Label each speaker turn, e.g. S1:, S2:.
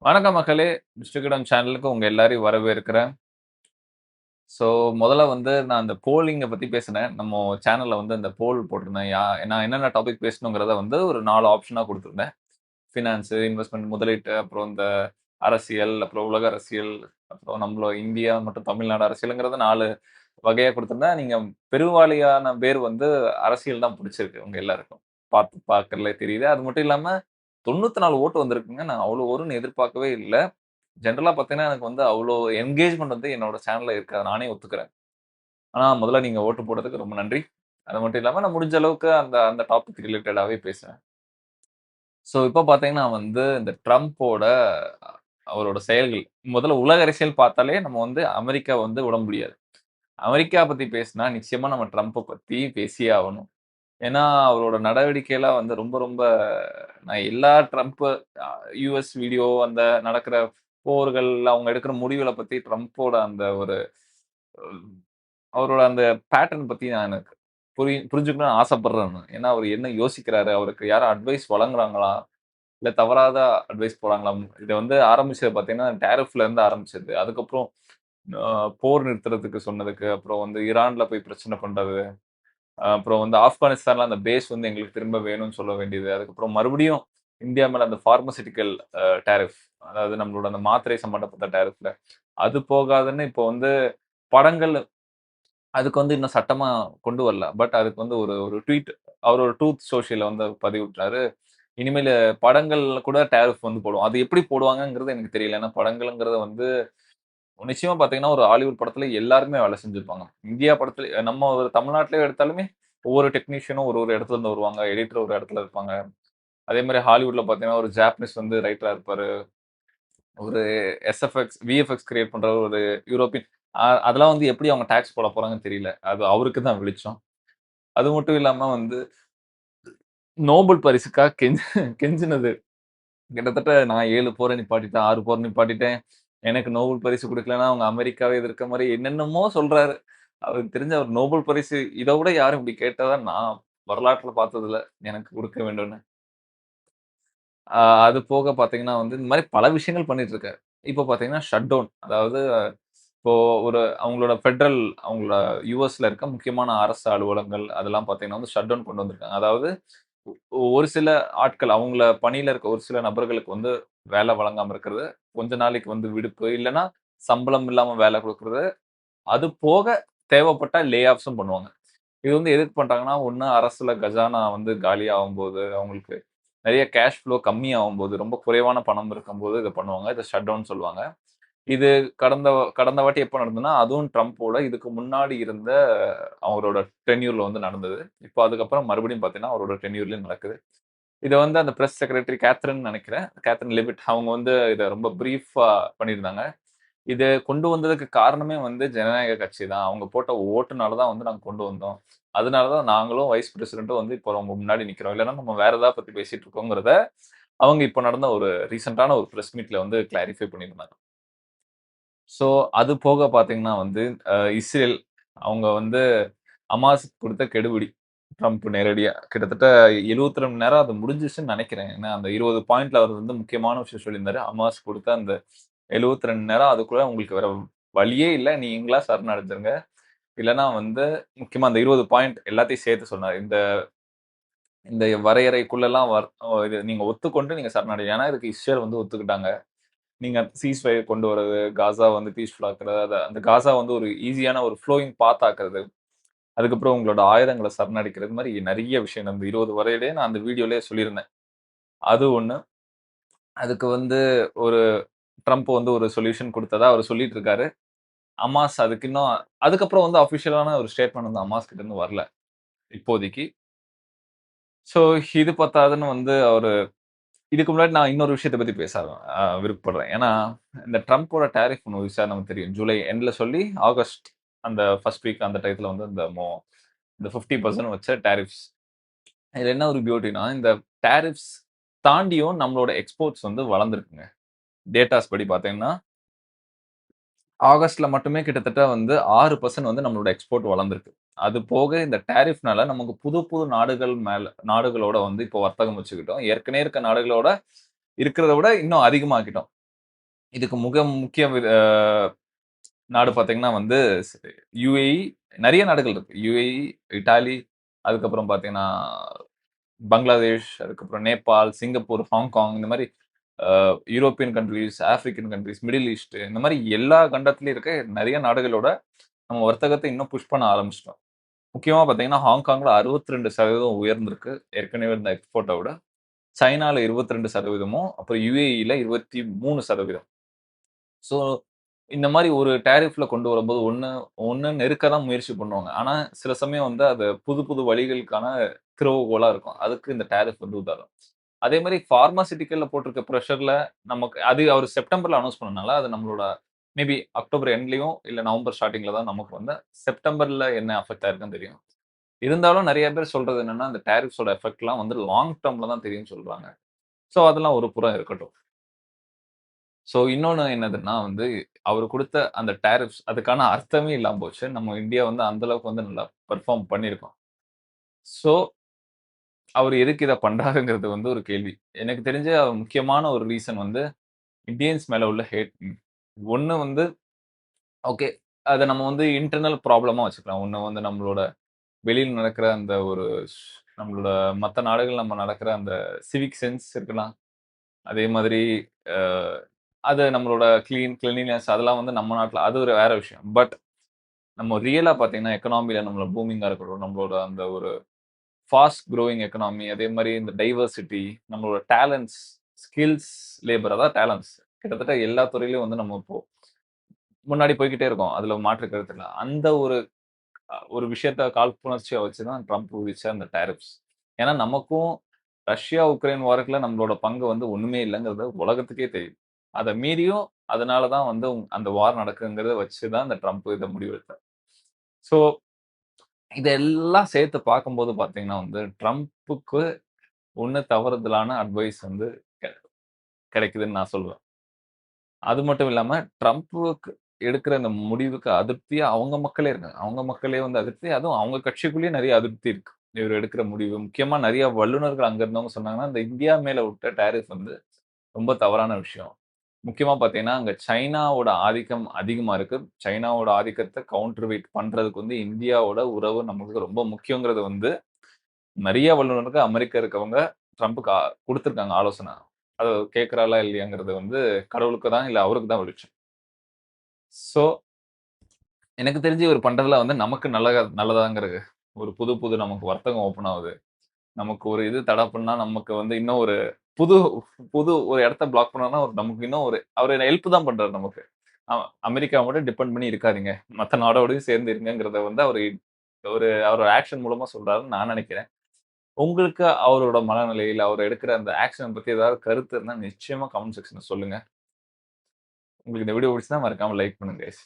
S1: வணக்கம் மக்களே! மிஸ்டர் சேனலுக்கு உங்க எல்லாரையும் வரவேற்கிறேன். ஸோ முதல்ல வந்து நான் அந்த போலிங்க பத்தி பேசினேன். நம்ம சேனல்ல வந்து அந்த போல் போட்டிருந்தேன். நான் என்னென்ன டாபிக் பேசணுங்கிறத வந்து ஒரு 4 ஆப்ஷனா குடுத்திருந்தேன். ஃபினான்ஸ், இன்வெஸ்ட்மென்ட், முதலீட்டு, அப்புறம் இந்த அரசியல், அப்புறம் உலக அரசியல், அப்புறம் நம்மளோட இந்தியா மற்றும் தமிழ்நாடு அரசியல்ங்கிறத 4 வகையா குடுத்திருந்தேன். நீங்க பெருவாரியான பேர் வந்து அரசியல் தான் புடிச்சிருக்கு உங்க எல்லாருக்கும். பார்க்கறதுலே தெரியுது. அது மட்டும் இல்லாம 94 ஓட்டு வந்திருக்குங்க. நான் அவ்வளோ வரும்னு எதிர்பார்க்கவே இல்ல. ஜெனரலா பார்த்தீங்கன்னா, எனக்கு வந்து அவ்ளோ என்கேஜ்மென்ட் வந்து என்னோட சேனல்ல இருக்காது. நானே ஒத்துக்கிறேன். ஆனா முதல்ல நீங்க ஓட்டு போட்டதுக்கு ரொம்ப நன்றி. அது மட்டும் இல்லாம நான் முடிஞ்ச அளவுக்கு அந்த அந்த டாபிக் ரிலேட்டடாவே பேசுவேன். ஸோ இப்ப பார்த்தீங்கன்னா வந்து இந்த ட்ரம்போட அவரோட செயல்கள். முதல்ல உலக அரசியல் பார்த்தாலே நம்ம வந்து அமெரிக்கா வந்து விட முடியாது. அமெரிக்கா பத்தி பேசினா நிச்சயமா நம்ம ட்ரம்ப பத்தி பேசியே ஆவணும். ஏன்னா, அவரோட நடவடிக்கைலாம் வந்து ரொம்ப ரொம்ப நான் எல்லா ட்ரம்ப் அ யுஎஸ் வீடியோ அந்த நடக்கிற போர்கள், அவங்க எடுக்கிற முடிவுகள பத்தி ட்ரம்போட அந்த ஒரு அவரோட அந்த பேட்டர்ன் பத்தி நான் எனக்கு புரிஞ்சுக்கணும்னு ஆசைப்படுறேன் நான். ஏன்னா, அவரு என்ன யோசிக்கிறாரு? அவருக்கு யாரும் அட்வைஸ் வழங்குறாங்களா? இல்ல தவறாத அட்வைஸ் போறாங்களா? இத வந்து ஆரம்பிச்சது பார்த்தீங்கன்னா, டாரிஃப்ல இருந்து ஆரம்பிச்சது. அதுக்கப்புறம் அ போர் நிறுத்துறதுக்கு சொன்னதுக்கு, அப்புறம் வந்து ஈரான்ல போய் பிரச்சனை பண்றது. அப்புறம் வந்து ஆப்கானிஸ்தான்ல அந்த பேஸ் வந்து எங்களுக்கு திரும்ப வேணும்னு சொல்ல வேண்டியது. அதுக்கப்புறம் மறுபடியும் இந்தியா மேல அந்த பார்மசூட்டிக்கல் டாரிஃப் அதாவது நம்மளோட அந்த மாத்திரை சம்பந்தப்பட்ட டாரிஃப்ல. அது போகாதுன்னு இப்போ வந்து படங்கள் அதுக்கு வந்து இன்னும் சட்டமா கொண்டு வரல. பட் அதுக்கு வந்து ஒரு ஒரு ட்வீட் அவரோட ட்ரூத் சோஷியல்ல வந்து பதிவிட்டாரு. இனிமேலு படங்கள்ல கூட டாரிஃப் வந்து போடுவோம். அது எப்படி போடுவாங்கங்கிறது எனக்கு தெரியல. ஏன்னா படங்கள்ங்கிறது வந்து நிச்சயமா பார்த்தீங்கன்னா, ஒரு ஹாலிவுட் படத்துல எல்லாருமே வேலை செஞ்சிருப்பாங்க. இந்தியா படத்துல நம்ம ஒரு தமிழ்நாட்டிலே எடுத்தாலுமே, ஒவ்வொரு டெக்னீஷியனும் ஒரு ஒரு இடத்துல இருந்து வருவாங்க. எடிட்டர் ஒரு இடத்துல இருப்பாங்க. அதே மாரி ஹாலிவுட்ல பார்த்தீங்கன்னா, ஒரு ஜாப்பனீஸ் வந்து ரைட்டரா இருப்பாரு. ஒரு விஎஃப்எக்ஸ் கிரியேட் பண்றவர் ஒரு யூரோப்பியன் அதெல்லாம் வந்து எப்படி அவங்க டாக்ஸ் போட போறாங்கன்னு தெரியல. அது அவருக்கு தான் வெளிச்சம். அது மட்டும் இல்லாம வந்து நோபல் பரிசுக்காக கெஞ்சினது. கிட்டத்தட்ட நான் 7 போர நிப்பாட்டிட்டேன், 6 போர் நிப்பாட்டிட்டேன். எனக்கு நோபல் பரிசு குடுக்கலன்னா, அவங்க அமெரிக்காவ எதிர்க்க மாரி என்னென்னமோ சொல்றாரு. அவருக்கு தெரிஞ்சு அவர் நோபல் பரிசு இத விட யாரும் இப்படி கேட்டதா நான் வரலாற்றுல பார்த்ததில்ல. எனக்கு குடுக்க வேண்டும்னு. அ அது போக பார்த்தீங்கன்னா வந்து, இந்த மாரி பல விஷயங்கள் பண்ணிட்டு இருக்காரு. இப்போ பார்த்தீங்கன்னா, ஷட் டவுன். அதாவது இப்போ ஒரு அவங்களோட அவங்களோட யுஎஸ்ல இருக்க முக்கியமான அரசு அலுவலகங்கள், அதெல்லாம் பார்த்தீங்கன்னா வந்து ஷட் டவுன் கொண்டு வந்திருக்காங்க. அதாவது ஒரு சில ஆட்கள் அவங்கள பணியில இருக்க ஒரு சில நபர்களுக்கு வந்து வேலை வழங்காம இருக்கிறது. கொஞ்ச நாளைக்கு வந்து விடுப்பு, இல்லன்னா சம்பளம் இல்லாம வேலை குடுக்குறது. அது போக தேவைப்பட்டா லே ஆஃப்ஸும் பண்ணுவாங்க. இது வந்து எதுக்கு பண்றாங்கன்னா, ஒண்ணு அரசுல கஜானா வந்து காலியாகும்போது, அவங்களுக்கு நெறைய கேஷ் ஃப்ளோ கம்மியாகும்போது, ரொம்ப குறைவான பணம் இருக்கும்போது இத பண்ணுவாங்க. இத ஷட் டவுன் சொல்லுவாங்க. இது கடந்த கடந்த வாட்டி எப்ப நடந்ததுன்னா, அதுவும் ட்ரம்போட இதுக்கு முன்னாடி இருந்த அவரோட டென்யூர்ல வந்து நடந்தது. இப்போ அதுக்கப்புறம் மறுபடியும் பார்த்தீங்கன்னா, அவரோட டென்யூர்லயும் நடக்குது. இத வந்து அந்த பிரஸ் செக்ரட்டரி கேத்தரின் நெனைக்கிறேன். கேத்தரின் லிவிட் அவங்க வந்து இத ரொம்ப பிரீஃபா பண்ணியிருந்தாங்க. இத கொண்டு வந்ததுக்கு காரணமே வந்து ஜனநாயக கட்சி தான். அவங்க போட்ட ஓட்டுனால தான் வந்து நாங்க கொண்டு வந்தோம். அதனால தான் நாங்களும் வைஸ் பிரசிடென்ட்டும் வந்து இப்போ உங்க முன்னாடி நிக்கிறோம். இல்லன்னா நம்ம வேற எதா பத்தி பேசிட்டு இருக்கோங்கிறத, அவங்க இப்ப நடந்த ஒரு ரீசென்ட்டான ஒரு பிரஸ் மீட்ல வந்து கிளாரிஃபை பண்ணியிருந்தாங்க. ஸோ, அது போக பார்த்தீங்கன்னா வந்து, இஸ்ரேல் அவங்க வந்து ஹமாஸ்க்கு குடுத்த கெடுபிடி. ட்ரம்ப் நேரடியா. கிட்டத்தட்ட 72 மணி நேரம் அது முடிஞ்சிருச்சுன்னு நெனைக்கிறேன். ஏன்னா, அந்த 20 பாயிண்ட்ல அவர் வந்து முக்கியமான விஷயம் சொல்லியிருந்தாரு. ஹமாஸ் குடுத்த அந்த 72 மணி நேரம் அதுக்குள்ள உங்களுக்கு வேற வழியே இல்ல. நீங்களா சரணடைஞ்சிருங்க. இல்லன்னா வந்து முக்கியமா அந்த 20 பாயிண்ட் எல்லாத்தையும் சேர்த்து சொன்னாரு. இந்த இந்த வரையறைக்குள்ளலாம் இது நீங்க ஒத்துக்கொண்டு நீங்க சரணடைங்க. ஏன்னா, இதுக்கு இஸ்ரேல் வந்து ஒத்துக்கிட்டாங்க. நீங்க சீஸ் ஃபயர் கொண்டு வரது, காசா வந்து பீஸ்ஃபுல் ஆக்குறது, அந்த காசா வந்து ஒரு ஈஸியான ஒரு ஃப்ளோயிங் பாத் ஆக்குறது. அதுக்கப்புறம் உங்களோட ஆயுதங்கள சரணடைக்கிறது மாரி நெறைய விஷயம் அந்த 20 வரையிலயே நான் அந்த வீடியோலயே சொல்லியிருந்தேன். அது ஒண்ணு. அதுக்கு வந்து ஒரு ட்ரம்ப் வந்து ஒரு சொல்யூஷன் குடுத்ததா அவரு சொல்லிட்டு இருக்காரு. ஹமாஸ் அதுக்கு இன்னும் அதுக்கப்புறம் வந்து அஃபிஷியலான ஒரு ஸ்டேட்மெண்ட் வந்து ஹமாஸ் கிட்ட இருந்து வரல, இப்போதைக்கு. ஸோ இது பத்தாதுன்னு வந்து அவரு இதுக்கு முன்னாடி நான் இன்னொரு விஷயத்த பத்தி பேச விருப்பப்படுறேன். ஏன்னா, இந்த ட்ரம்போட டாரிஃப் ஒண்ணு விசா நமக்கு தெரியும். ஜூலை எண்ட்ல சொல்லி ஆகஸ்ட் அந்த 1 வீக் அந்த டயத்துல வந்து இந்த 50% வச்ச டாரிஃப்ஸ். இதுல என்ன ஒரு பியூட்டின்னா, இந்த டாரிஃப்ஸ் தாண்டியும் நம்மளோட எக்ஸ்போர்ட்ஸ் வந்து வளர்ந்திருக்குங்க. டேட்டாஸ் படி பார்த்தீங்கன்னா, ஆகஸ்ட்ல மட்டுமே கிட்டத்தட்ட வந்து 6% வந்து நம்மளோட எக்ஸ்போர்ட் வளர்ந்திருக்கு. அது போக இந்த டாரிஃப்னால நமக்கு புது புது நாடுகளோட வந்து இப்போ வர்த்தகம் வச்சுக்கிட்டோம். ஏற்கனவே இருக்க நாடுகளோட இருக்கிறத விட இன்னும் அதிகமாக்கிட்டோம். இதுக்கு முக்கிய நாடு பார்த்தீங்கன்னா வந்து ஸ் யுஏஇ நெறைய நாடுகள் இருக்கு. யுஏஇ, இட்டாலி, அதுக்கப்புறம் பார்த்தீங்கன்னா பங்களாதேஷ், அதுக்கப்புறம் நேபாள், சிங்கப்பூர், ஹாங்காங் இந்த மாரி European countries, African countries, middle east இந்த மாரி எல்லா கண்டத்திலயும் இருக்க நெறைய நாடுகளோட நம்ம வர்த்தகத்த இன்னும் புஷ் பண்ண ஆரம்பிச்சுட்டோம். முக்கியமா பார்த்தீங்கன்னா, ஹாங்காங்ல 62% உயர்ந்திருக்கு. ஏற்கனவே இருந்த எக்ஸ்போர்ட்ட விட. சைனால 22% அப்புறம் யுஏஇல 23%. ஸோ, இந்த மாரி ஒரு டாரிஃப்ல கொண்டு வரும்போது ஒண்ணு நெருக்க தான் முயற்சி பண்ணுவாங்க. ஆனா, சில சமயம் வந்து அது புது புது வழிகளுக்கான திறவுகோலா இருக்கும். அதுக்கு இந்த டாரிஃப் வந்து உதாரணம். அதே மாரி பார்மாசூட்டிக்கல்ல போட்டிருக்க பிரஷர்ல நமக்கு அது அவரு செப்டம்பர்ல அனவுன்ஸ் பண்ணனால, அது நம்மளோட மேபி அக்டோபர் எண்ட்லயும், இல்ல நவம்பர் ஸ்டார்ட்டிங்ல தான் நமக்கு வந்து செப்டம்பர்ல என்ன அஃபெக்ட் ஆயிருக்குன்னு தெரியும். இருந்தாலும் நெறைய பேர் சொல்றது என்னன்னா, அந்த டாரிஃப்ஸோட எஃபெக்ட்லாம் வந்து லாங் டெர்ம்ல தான் தெரியும்னு சொல்றாங்க. ஸோ, அதெல்லாம் ஒரு புறம் இருக்கட்டும். ஸோ, இன்னொன்னு என்னதுன்னா வந்து, அவரு குடுத்த அந்த டாரிஃப்ஸ் அதுக்கான அர்த்தமே இல்லாம போச்சு. நம்ம இந்தியா வந்து அந்த அளவுக்கு வந்து நல்லா பெர்ஃபார்ம் பண்ணியிருக்கோம். ஸோ, அவரு எதுக்கு இத பண்றாருங்கிறது வந்து ஒரு கேள்வி. எனக்கு தெரிஞ்சு முக்கியமான ஒரு ரீசன் வந்து இந்தியன்ஸ் மேல உள்ள ஹேட். ஒண்ணு வந்து ஓகே. அத நம்ம வந்து இன்டர்னல் ப்ராப்ளமா வச்சுக்கலாம். ஒண்ணு வந்து நம்மளோட வெளியில நடக்கிற அந்த ஒரு நம்மளோட மத்த நாடுகள்ல நம்ம நடக்கிற அந்த சிவிக் சென்ஸ் இருக்கலாம். அதே மாதிரி அ அது நம்மளோட கிளீன்லினஸ் அதெல்லாம் வந்து நம்ம நாட்ல அது ஒரு வேற விஷயம். பட் நம்ம ரியலா பார்த்தீங்கன்னா, எக்கனாமில நம்மள பூமிங்கா இருக்கட்டும், நம்மளோட அந்த ஒரு ஃபாஸ்ட் குரோவிங் எக்கானமி, அதே மாரி இந்த டைவர்சிட்டி, நம்மளோட டேலண்ட்ஸ், ஸ்கில்ஸ், லேபர் அதான் டேலண்ட்ஸ். கிட்டத்தட்ட எல்லா துறையிலும் வந்து நம்ம இப்போ முன்னாடி போய்க்கிட்டே இருக்கோம். அதுல மாற்று கருத்து இல்ல. அந்த ஒரு விஷயத்த காழ்ப்புணர்ச்சியா வச்சு தான் ட்ரம்ப் விதிச்ச அந்த டாரிஃப்ஸ். ஏன்னா நமக்கும் ரஷ்யா, உக்ரைன் வார்க்குல நம்மளோட பங்கு வந்து ஒண்ணுமே இல்லங்கிறது உலகத்துக்கே தெரியும். அத மீறியும் அதனால தான் வந்து அந்த வார் நடக்குங்கிறத வச்சு தான் இந்த ட்ரம்ப் இத முடிவெடுத்தார். ஸோ இதெல்லாம் சேர்த்து பார்க்கும்போது பார்த்தீங்கன்னா வந்து, ட்ரம்ப்புக்கு ஒண்ணு தவறுதலான அட்வைஸ் வந்து கெ கிடைக்குதுன்னு நான் சொல்லுவேன். அது மட்டும் இல்லாம ட்ரம்ப்புக்கு எடுக்கிற அந்த முடிவுக்கு அதிருப்தியா அவங்க மக்களே இருக்காங்க. அவங்க மக்களே வந்து அதிருப்தி, அதுவும் அவங்க கட்சிக்குள்ளேயே நெறைய அதிருப்தி இருக்கு. இவரு எடுக்கிற முடிவு. முக்கியமா நெறைய வல்லுனர்கள் அங்க இருந்தவங்க சொன்னாங்கன்னா, இந்த இந்தியா மேல விட்ட டாரிஃப் வந்து ரொம்ப தவறான விஷயம். முக்கியமா பார்த்தீங்கன்னா, அங்க சைனாவோட ஆதிக்கம் அதிகமா இருக்கு. சைனாவோட ஆதிக்கத்த கவுண்டர் வெயிட் பண்றதுக்கு வந்து இந்தியாவோட உறவு நமக்கு ரொம்ப முக்கியங்கிறது வந்து நெறைய வல்லுனருக்கு அமெரிக்கா இருக்கவங்க ட்ரம்புக்கு குடுத்துருக்காங்க ஆலோசனை. அத கேட்கிறாரா இல்லையாங்கிறது வந்து கடவுளுக்கு தான், இல்ல அவருக்கு தான் வெளிச்சம். ஸோ, எனக்கு தெரிஞ்சு இவரு பண்றதுல வந்து நமக்கு நல்லதாங்கிறது. ஒரு புது புது நமக்கு வர்த்தகம் ஓப்பன் ஆவுது. நமக்கு ஒரு இது தடை பண்ணா நமக்கு வந்து இன்னும் ஒரு புது புது ஒரு இடத்த பிளாக் பண்ணோம்னா, நமக்கு இன்னும் ஒரு அவரு ஹெல்ப் தான் பண்றாரு நமக்கு. அ அமெரிக்காவ மட்டும் டிபெண்ட் பண்ணி இருக்காதீங்க. மத்த நாடோடயும் சேர்ந்து இருங்கங்கிறத வந்து அவரோட ஆக்ஷன் மூலமா சொல்றாருன்னு நான் நெனைக்கிறேன். உங்களுக்கு அவரோட மனநிலை, இல்ல அவர் எடுக்கிற அந்த ஆக்ஷன பத்தி ஏதாவது கருத்து இருந்தா நிச்சயமா கமெண்ட் செக்ஷன்ல சொல்லுங்க. உங்களுக்கு இந்த வீடியோ பிடிச்சிருந்தா மறக்காம லைக் பண்ணுங்க கைஸ்.